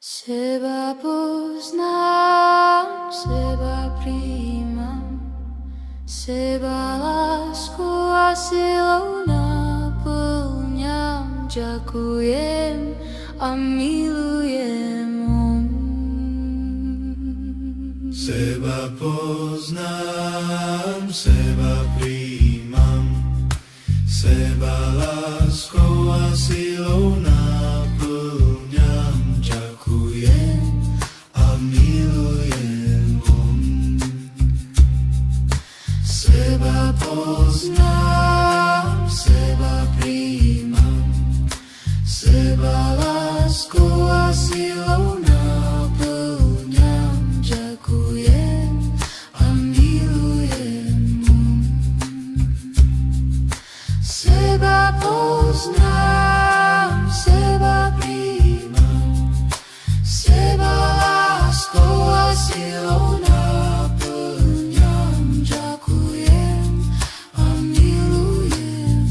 Seba poznám, seba príjmam, seba láskou a silou naplňam. Ďakujem a milujem. Seba poznám, seba príjmam, seba láskou a silou naplňam. Ďakujem a milujem. Seba poznám, seba príjmam, seba láskou a silou naplňam. Ďakujem a milujem. Seba poznám, seba príjmam, seba láskou a silou naplňam. Ďakujem a milujem.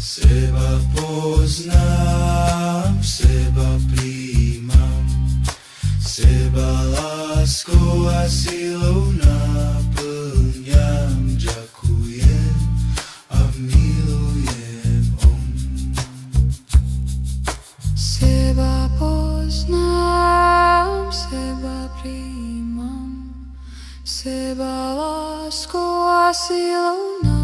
Seba poznám, seba príjmam, seba láskou a silou naplňam. Ďakujem a milujem. Seba poznám, seba príjmam, seba láskou a silou naplňam.